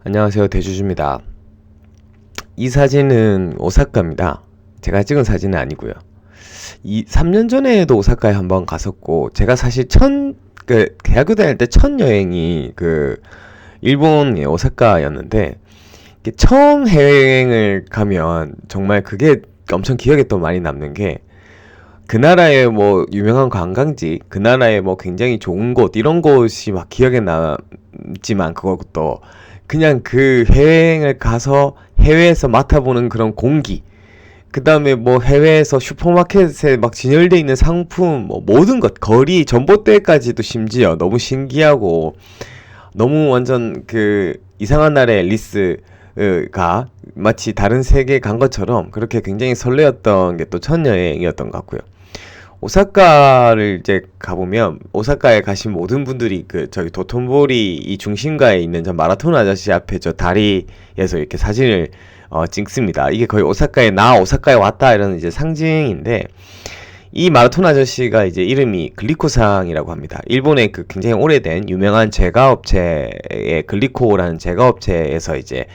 안녕하세요. 대주주입니다. 이 사진은 오사카입니다. 제가 찍은 사진은 아니고요. 3년 전에도 오사카에 한번 갔었고, 제가 사실 대학교 다닐 때 첫 여행이 일본의 오사카였는데, 처음 해외여행을 가면 정말 그게 엄청 기억에 또 많이 남는 게, 그 나라의 뭐 유명한 관광지, 그 나라의 뭐 굉장히 좋은 곳, 이런 곳이 막 기억에 남지만, 그것도 그냥 그 해외여행을 가서 해외에서 맡아보는 그런 공기, 그 다음에 뭐 해외에서 슈퍼마켓에 막 진열돼 있는 상품, 뭐 모든 것, 거리, 전봇대까지도 심지어 너무 신기하고, 너무 완전 이상한 나라의 앨리스가 마치 다른 세계에 간 것처럼 그렇게 굉장히 설레었던 게 또 첫 여행이었던 것 같고요. 오사카를 이제 가보면, 오사카에 가신 모든 분들이 저기 도톤보리 이 중심가에 있는 저 마라톤 아저씨 앞에 저 다리에서 이렇게 사진을 찍습니다. 이게 거의 오사카에 왔다 이런 이제 상징인데, 이 마라톤 아저씨가 이제 이름이 글리코상이라고 합니다. 일본의 굉장히 오래된 유명한 제과업체의 글리코라는 제과업체에서 이제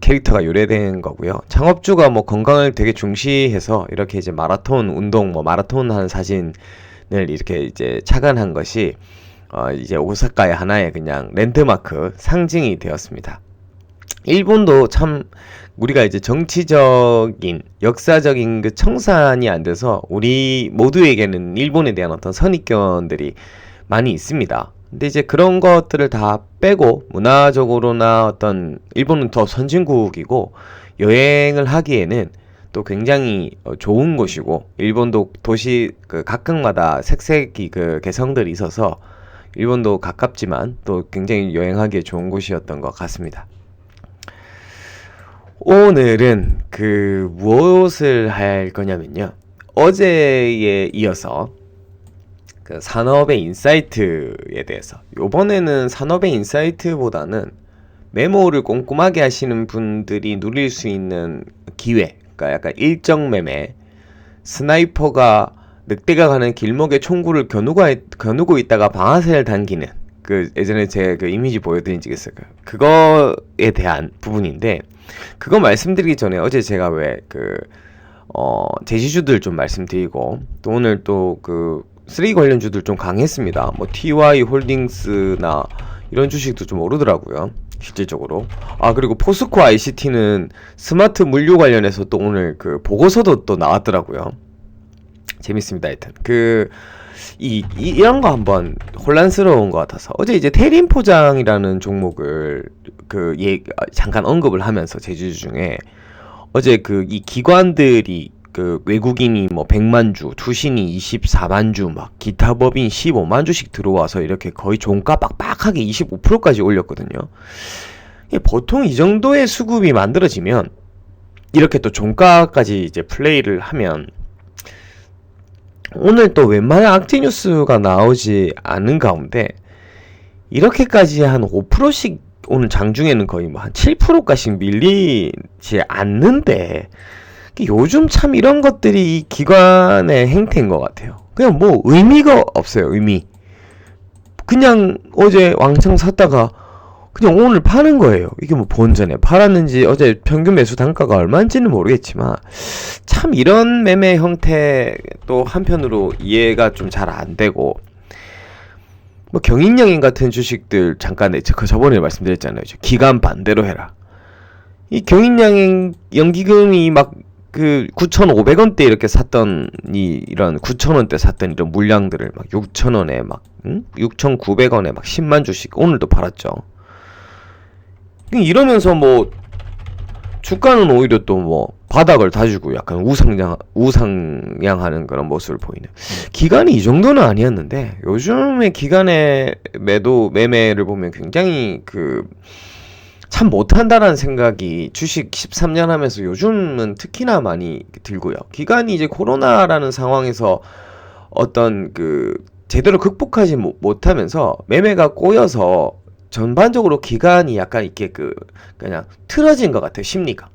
캐릭터가 유래된 거고요. 창업주가 뭐 건강을 되게 중시해서 이렇게 이제 마라톤 운동, 뭐 마라톤 하는 사진을 이렇게 이제 착안한 것이 이제 오사카의 하나의 그냥 랜드마크 상징이 되었습니다. 일본도 참 우리가 이제 정치적인, 역사적인 청산이 안 돼서 우리 모두에게는 일본에 대한 어떤 선입견들이 많이 있습니다. 근데 이제 그런 것들을 다 빼고 문화적으로나 어떤 일본은 더 선진국이고 여행을 하기에는 또 굉장히 좋은 곳이고, 일본도 도시 각각마다 색색이 개성들이 있어서 일본도 가깝지만 또 굉장히 여행하기에 좋은 곳이었던 것 같습니다. 오늘은 무엇을 할 거냐면요, 어제에 이어서 산업의 인사이트에 대해서, 요번에는 산업의 인사이트보다는 메모를 꼼꼼하게 하시는 분들이 누릴 수 있는 기회, 그러니까 약간 일정 매매, 스나이퍼가 늑대가 가는 길목에 총구를 겨누고 있다가 방아쇠를 당기는, 예전에 제 이미지 보여드린 적이 있어요. 그거에 대한 부분인데, 그거 말씀드리기 전에 어제 제가 제시주들 좀 말씀드리고, 또 오늘 또 쓰레기 관련주들 좀 강했습니다. 뭐 TY 홀딩스나 이런 주식도 좀 오르더라고요, 실질적으로. 그리고 포스코 ICT는 스마트 물류 관련해서 또 오늘 보고서도 또 나왔더라고요. 재밌습니다. 하여튼 이런 거 한번 혼란스러운 것 같아서 어제 이제 태림포장이라는 종목을 잠깐 언급을 하면서, 제주주 중에 어제 이 기관들이 외국인이 뭐 100만 주, 투신이 24만 주, 막 기타 법인 15만 주씩 들어와서 이렇게 거의 종가 빡빡하게 25%까지 올렸거든요. 보통 이 정도의 수급이 만들어지면, 이렇게 또 종가까지 이제 플레이를 하면, 오늘 또 웬만한 악재 뉴스가 나오지 않은 가운데 이렇게까지 한 5%씩 오늘 장중에는 거의 뭐 한 7%까지 밀리지 않는데, 요즘 참 이런 것들이 이 기관의 행태인 것 같아요. 그냥 뭐 의미가 없어요. 그냥 어제 왕창 샀다가 그냥 오늘 파는 거예요. 이게 뭐 본전에 팔았는지, 어제 평균 매수 단가가 얼마인지는 모르겠지만, 참 이런 매매 형태 또 한편으로 이해가 좀 잘 안 되고, 뭐 경인영인 같은 주식들 잠깐 저번에 말씀드렸잖아요. 기간 반대로 해라. 이 경인영인 연기금이 막 9,500원대 이렇게 샀던 이런 9,000원대 샀던 이런 물량들을 막 6,000원에 막 6,900원에 막 10만 주씩 오늘도 팔았죠. 이러면서 뭐 주가는 오히려 또 뭐 바닥을 다지고 약간 우상향하는 그런 모습을 보이는, 기간이 이 정도는 아니었는데 요즘에 기간의 매매를 보면 굉장히 참 못한다라는 생각이 주식 13년 하면서 요즘은 특히나 많이 들고요. 기간이 이제 코로나라는 상황에서 어떤 제대로 극복하지 못하면서 매매가 꼬여서 전반적으로 기간이 약간 이렇게 그냥 틀어진 것 같아요, 심리가.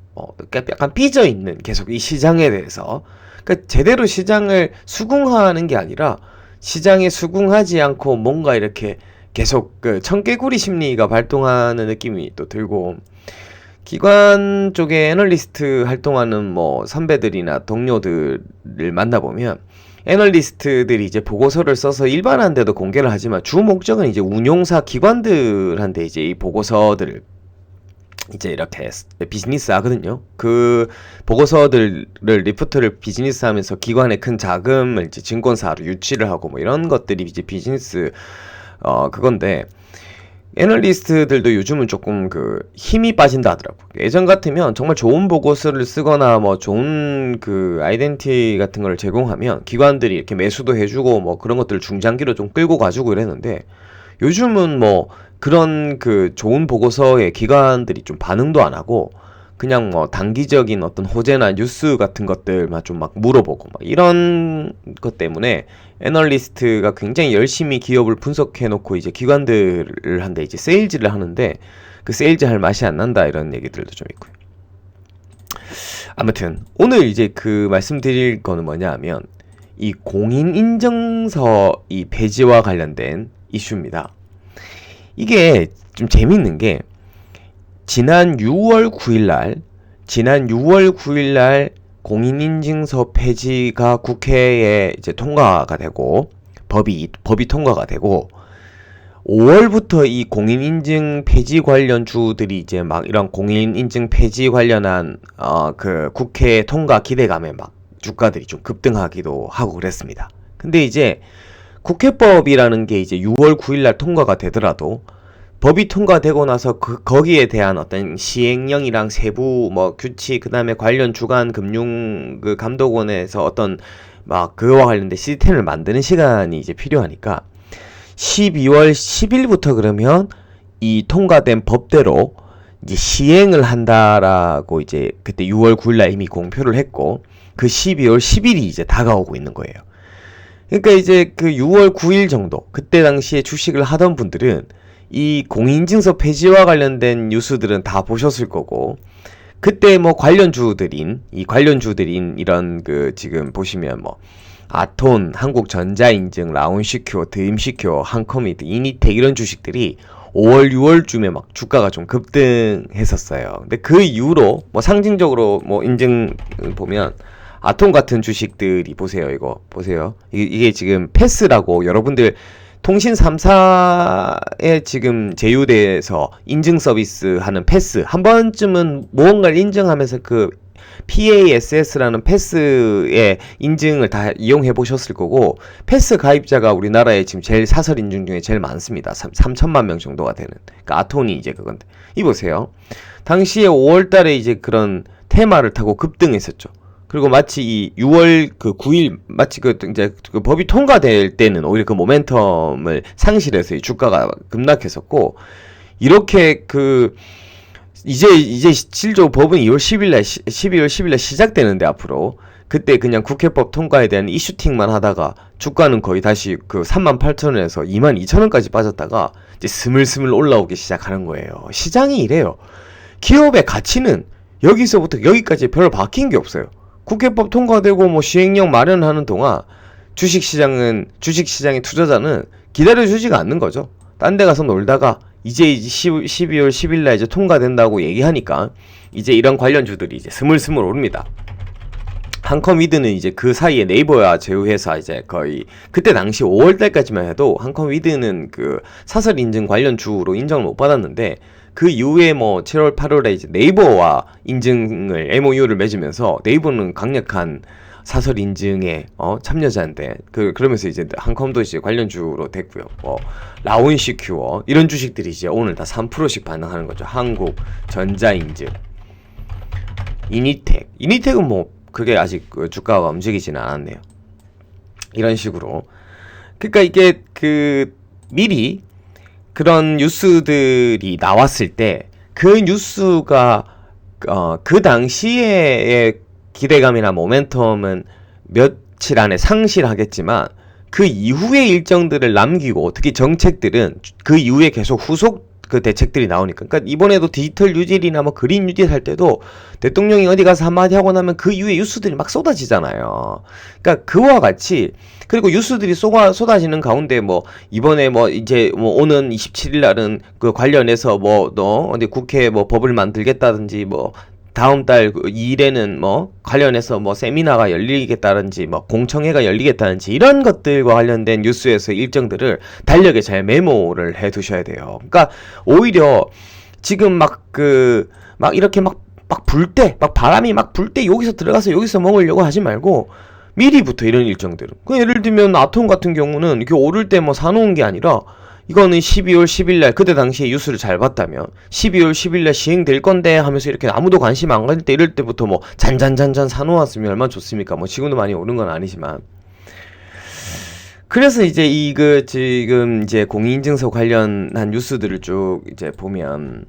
약간 삐져 있는, 계속 이 시장에 대해서. 그러니까 제대로 시장을 수긍하는 게 아니라, 시장에 수긍하지 않고 뭔가 이렇게 계속 그 청개구리 심리가 발동하는 느낌이 또 들고, 기관 쪽에 애널리스트 활동하는 뭐 선배들이나 동료들을 만나보면 애널리스트들이 이제 보고서를 써서 일반한데도 공개를 하지만 주 목적은 이제 운용사 기관들한테 이제 이 보고서들을 이제 이렇게 비즈니스 하거든요. 그 보고서들을 리포트를 비즈니스 하면서 기관의 큰 자금을 이제 증권사로 유치를 하고 뭐 이런 것들이 이제 비즈니스 그건데, 애널리스트들도 요즘은 조금 그 힘이 빠진다 하더라고. 예전 같으면 정말 좋은 보고서를 쓰거나 뭐 좋은 그 아이덴티 같은 걸 제공하면 기관들이 이렇게 매수도 해주고 뭐 그런 것들을 중장기로 좀 끌고 가지고 이랬는데, 요즘은 뭐 그런 그 좋은 보고서에 기관들이 좀 반응도 안 하고 그냥 뭐 단기적인 어떤 호재나 뉴스 같은 것들만 좀 막 물어보고 막 이런 것 때문에 애널리스트가 굉장히 열심히 기업을 분석해 놓고 이제 기관들을 한데 이제 세일즈를 하는데 그 세일즈 할 맛이 안 난다, 이런 얘기들도 좀 있고요. 아무튼 오늘 이제 그 말씀드릴 거는 뭐냐 하면 이 공인인증서 이 폐지와 관련된 이슈입니다. 이게 좀 재밌는 게 지난 6월 9일 날 공인인증서 폐지가 국회에 이제 통과가 되고 법이 통과가 되고, 5월부터 이 공인인증 폐지 관련 주들이 이제 막 이런 공인인증 폐지 관련한 그 국회 통과 기대감에 막 주가들이 좀 급등하기도 하고 그랬습니다. 근데 이제 국회법이라는 게 이제 6월 9일 날 통과가 되더라도 법이 통과되고 나서 거기에 대한 어떤 시행령이랑 세부 뭐 규칙, 그 다음에 관련 주간 금융 그 감독원에서 어떤 막 그거와 관련된 시스템을 만드는 시간이 이제 필요하니까 12월 10일부터 그러면 이 통과된 법대로 이제 시행을 한다라고 이제 그때 6월 9일날 이미 공표를 했고, 그 12월 10일이 이제 다가오고 있는 거예요. 그러니까 이제 그 6월 9일 정도, 그때 당시에 주식을 하던 분들은 이 공인인증서 폐지와 관련된 뉴스들은 다 보셨을 거고, 그때 뭐 관련주들인 이런 그 지금 보시면 뭐 아톤, 한국전자인증, 라온시큐어, 드림시큐어, 한커미드, 이니텍 이런 주식들이 5월, 6월쯤에 막 주가가 좀 급등했었어요. 근데 그 이후로 뭐 상징적으로 뭐 인증 보면 아톰 같은 주식들이 보세요. 이거 보세요. 이게 지금 패스라고 여러분들 통신 3사에 지금 제휴돼서 인증 서비스 하는 패스, 한 번쯤은 무언가를 인증하면서 그 PASS라는 패스의 인증을 다 이용해 보셨을 거고, 패스 가입자가 우리나라에 지금 제일 사설 인증 중에 제일 많습니다. 3천만 명 정도가 되는. 그러니까 아톤이 이제 그건데. 이 보세요. 당시에 5월 달에 이제 그런 테마를 타고 급등했었죠. 그리고 마치 이 6월 그 9일 마치 그 이제 그 법이 통과될 때는 오히려 그 모멘텀을 상실해서 이 주가가 급락했었고, 이렇게 그 이제 실조 법은 2월 12월 10일날 시작되는데 앞으로 그때 그냥 국회법 통과에 대한 이슈팅만 하다가 주가는 거의 다시 그 38,000원에서 22,000원까지 빠졌다가 이제 스물스물 올라오기 시작하는 거예요. 시장이 이래요. 기업의 가치는 여기서부터 여기까지 별로 바뀐 게 없어요. 국회법 통과되고 뭐 시행령 마련하는 동안 주식시장의 투자자는 기다려주지가 않는 거죠. 딴 데 가서 놀다가 이제 12월 10일날 이제 통과된다고 얘기하니까 이제 이런 관련주들이 이제 스물스물 오릅니다. 한컴위드는 이제 그 사이에 네이버와 제휴해서 이제 거의 그때 당시 5월달까지만 해도 한컴위드는 그 사설 인증 관련 주로 인정을 못 받았는데, 그 이후에 뭐 7월 8월에 이제 네이버와 인증을 MOU를 맺으면서 네이버는 강력한 사설 인증에 참여자인데 그러면서 이제 한컴도 이제 관련주로 됐고요. 라온시큐어 이런 주식들이 이제 오늘 다 3%씩 반응하는 거죠. 한국 전자인증, 이니텍은 뭐 그게 아직 그 주가가 움직이지는 않았네요. 이런 식으로. 그러니까 이게 그 미리 그런 뉴스들이 나왔을 때 그 뉴스가 그 당시의 기대감이나 모멘텀은 며칠 안에 상실하겠지만 그 이후의 일정들을 남기고, 특히 정책들은 그 이후에 계속 후속 그 대책들이 나오니까. 그러니까 이번에도 디지털 뉴딜이나 뭐 그린 뉴딜 할 때도 대통령이 어디 가서 한마디 하고 나면 그 이후에 뉴스들이 막 쏟아지잖아요. 그러니까 그와 같이, 그리고 뉴스들이 쏟아지는 가운데 뭐 이번에 뭐 이제 뭐 오는 27일 날은 그 관련해서 뭐 너 어디 국회 뭐 법을 만들겠다든지, 뭐 다음 달 2일에는 뭐 관련해서 뭐 세미나가 열리겠다든지 뭐 공청회가 열리겠다든지 이런 것들과 관련된 뉴스에서 일정들을 달력에 잘 메모를 해 두셔야 돼요. 그러니까 오히려 지금 막 이렇게 막 불 때, 막 바람이 막 불 때 여기서 들어가서 여기서 먹으려고 하지 말고 미리부터 이런 일정들은. 그 예를 들면 아톰 같은 경우는 이렇게 오를 때 뭐 사놓은 게 아니라, 이거는 12월 10일 날, 그때 당시에 뉴스를 잘 봤다면 12월 10일 날 시행될 건데 하면서 이렇게 아무도 관심 안 가질 때, 이럴 때부터 뭐 잔잔 사놓았으면 얼마나 좋습니까? 뭐 지금도 많이 오른 건 아니지만. 그래서 이제 지금 이제 공인인증서 관련한 뉴스들을 쭉 이제 보면,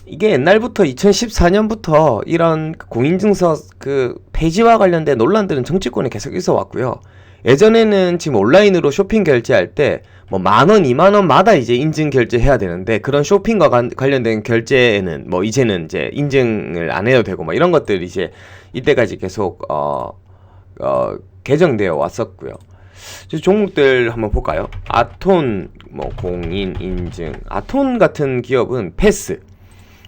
이게 옛날부터 2014년부터 이런 공인증서 그 폐지와 관련된 논란들은 정치권에 계속 있어 왔고요. 예전에는 지금 온라인으로 쇼핑 결제할 때 뭐 10,000원, 20,000원마다 이제 인증 결제해야 되는데, 그런 쇼핑과 관련된 결제에는 뭐 이제는 이제 인증을 안 해도 되고 뭐 이런 것들이 이제 이때까지 계속 개정되어 왔었고요. 종목들 한번 볼까요? 아톤, 뭐 공인 인증, 아톤 같은 기업은 패스,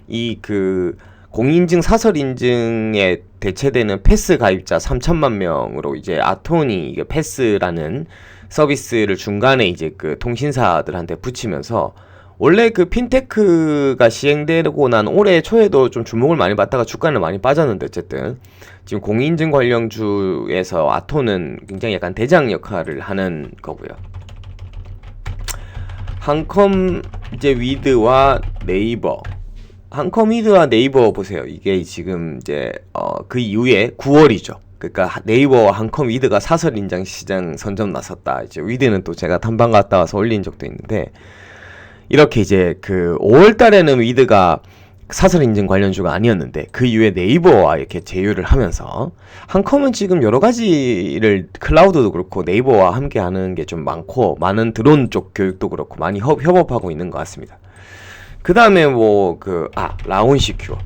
이 그 공인인증 사설 인증에 대체되는 패스 가입자 3천만 명으로 이제 아톤이 이게 패스라는 서비스를 중간에 이제 그 통신사들한테 붙이면서, 원래 그 핀테크가 시행되고 난 올해 초에도 좀 주목을 많이 받다가 주가는 많이 빠졌는데, 어쨌든 지금 공인인증 관련주에서 아톤은 굉장히 약간 대장 역할을 하는 거고요. 한컴 이제 위드와 네이버, 한컴위드와 네이버 보세요. 이게 지금 이제 그 이후에 9월이죠. 그러니까 네이버와 한컴위드가 사설 인증 시장 선점 나섰다. 이제 위드는 또 제가 탐방 갔다 와서 올린 적도 있는데, 이렇게 이제 그 5월 달에는 위드가 사설 인증 관련주가 아니었는데 그 이후에 네이버와 이렇게 제휴를 하면서, 한컴은 지금 여러 가지를 클라우드도 그렇고 네이버와 함께 하는 게 좀 많고, 많은 드론 쪽 교육도 그렇고 많이 협업하고 있는 것 같습니다. 그 다음에 뭐 라운시큐어,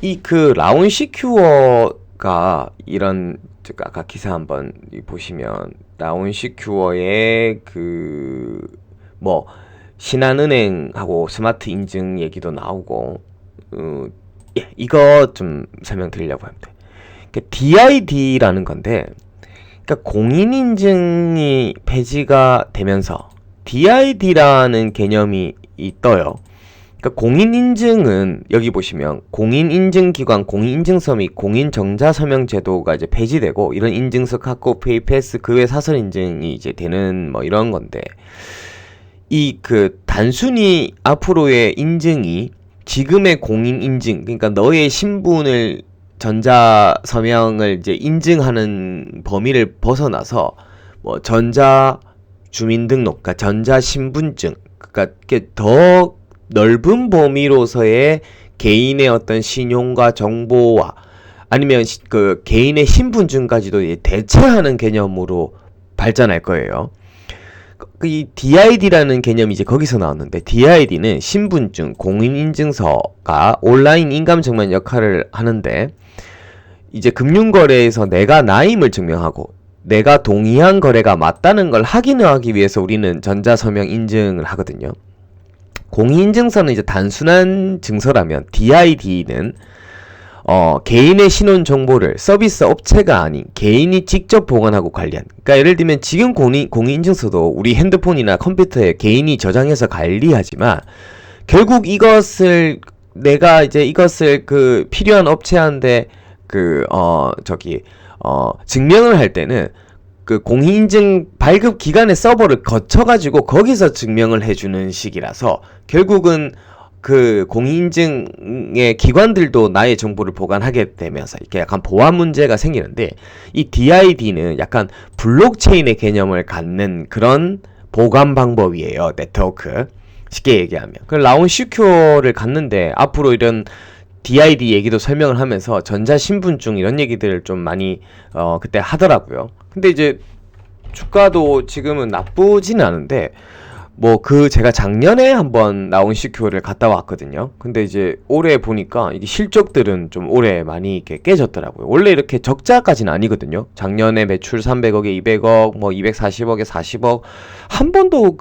이 그 라운시큐어가 이런, 아까 기사 한번 보시면 라운시큐어의 그 뭐 신한은행하고 스마트 인증 얘기도 나오고, 이거 좀 설명드리려고 합니다. 그러니까 DID라는 건데, 그러니까 공인인증이 폐지가 되면서 DID라는 개념이 떠요. 그러니까 공인인증은 여기 보시면 공인인증기관, 공인인증서 및 공인정자서명제도가 이제 폐지되고, 이런 인증서, 카카오페이, 패스, 그 외 사설 인증이 이제 되는 뭐 이런 건데, 이 그 단순히 앞으로의 인증이 지금의 공인인증, 그러니까 너의 신분을, 전자서명을 이제 인증하는 범위를 벗어나서 뭐 전자 주민등록, 그러니까 전자신분증, 그러니까 더 넓은 범위로서의 개인의 어떤 신용과 정보와, 아니면 그 개인의 신분증까지도 대체하는 개념으로 발전할 거예요. 이 DID라는 개념이 이제 거기서 나왔는데, DID는 신분증, 공인인증서가 온라인 인감증만 역할을 하는데, 이제 금융거래에서 내가 나임을 증명하고 내가 동의한 거래가 맞다는 걸 확인하기 위해서 우리는 전자서명 인증을 하거든요. 공인인증서는 이제 단순한 증서라면, DID는 개인의 신원 정보를 서비스 업체가 아닌 개인이 직접 보관하고 관리한. 그러니까 예를 들면 지금 공인인증서도 우리 핸드폰이나 컴퓨터에 개인이 저장해서 관리하지만, 결국 이것을 내가 이제 이것을 그 필요한 업체한테 증명을 할 때는 그 공인인증 발급 기관의 서버를 거쳐가지고 거기서 증명을 해주는 식이라서, 결국은 그 공인인증의 기관들도 나의 정보를 보관하게 되면서 이렇게 약간 보안 문제가 생기는데, 이 DID는 약간 블록체인의 개념을 갖는 그런 보관 방법이에요. 네트워크. 쉽게 얘기하면. 그 라운시큐어를 갖는데 앞으로 이런 DID 얘기도 설명을 하면서 전자신분증 이런 얘기들을 좀 많이 그때 하더라고요. 근데 이제 주가도 지금은 나쁘지는 않은데, 뭐 제가 작년에 한번 라운시큐어를 갔다 왔거든요. 근데 이제 올해 보니까 이게 실적들은 좀 올해 많이 이렇게 깨졌더라고요. 원래 이렇게 적자까지는 아니거든요. 작년에 매출 300억에 200억, 뭐 240억에 40억, 한 번도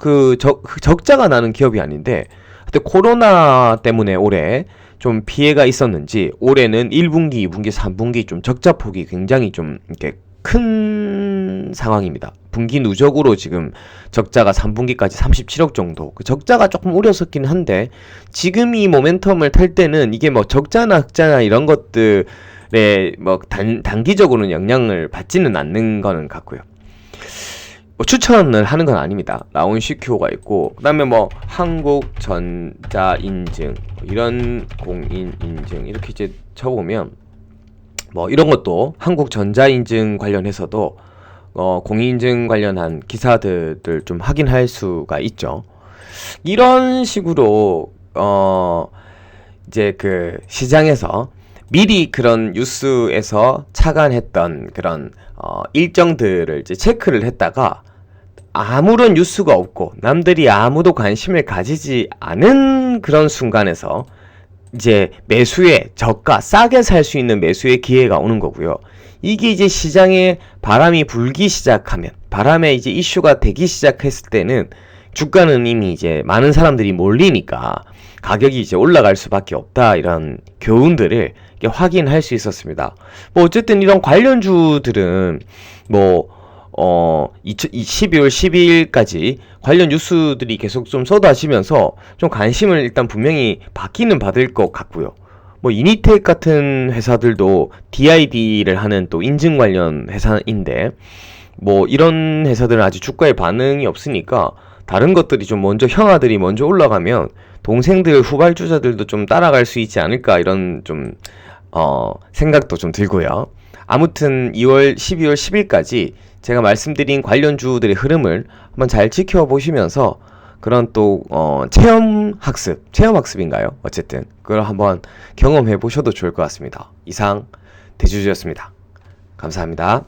적자가 나는 기업이 아닌데, 근데 코로나 때문에 올해 좀 피해가 있었는지 올해는 1분기, 2분기, 3분기 좀 적자폭이 굉장히 좀 이렇게 큰 상황입니다. 분기 누적으로 지금 적자가 3분기까지 37억 정도. 그 적자가 조금 우려스럽긴 한데 지금 이 모멘텀을 탈 때는 이게 뭐 적자나 흑자나 이런 것들에 뭐 단기적으로는 영향을 받지는 않는 거는 같고요. 뭐 추천을 하는 건 아닙니다. 라운시큐어가 있고 그다음에 뭐 한국전자인증 이런 공인인증 이렇게 이제 쳐보면 뭐 이런 것도 한국전자인증 관련해서도 공인인증 관련한 기사들을 좀 확인할 수가 있죠. 이런 식으로 이제 그 시장에서 미리 그런 뉴스에서 착안했던 그런 일정들을 이제 체크를 했다가 아무런 뉴스가 없고 남들이 아무도 관심을 가지지 않은 그런 순간에서 이제 매수의 저가 싸게 살 수 있는 매수의 기회가 오는 거고요. 이게 이제 시장에 바람이 불기 시작하면 바람에 이제 이슈가 되기 시작했을 때는 주가는 이미 이제 많은 사람들이 몰리니까 가격이 이제 올라갈 수밖에 없다 이런 교훈들을 확인할 수 있었습니다. 뭐 어쨌든 이런 관련주들은 뭐 12월 12일까지 관련 뉴스들이 계속 좀 쏟아지면서 좀 관심을 일단 분명히 받기는 받을 것 같고요. 뭐 이니텍 같은 회사들도 DID를 하는 또 인증 관련 회사인데 뭐 이런 회사들은 아직 주가에 반응이 없으니까 다른 것들이 좀 먼저 형아들이 먼저 올라가면 동생들 후발주자들도 좀 따라갈 수 있지 않을까 이런 좀 생각도 좀 들고요. 아무튼 12월 10일까지 제가 말씀드린 관련주들의 흐름을 한번 잘 지켜보시면서 그런 또 체험학습인가요? 어쨌든 그걸 한번 경험해 보셔도 좋을 것 같습니다. 이상 대주주였습니다. 감사합니다.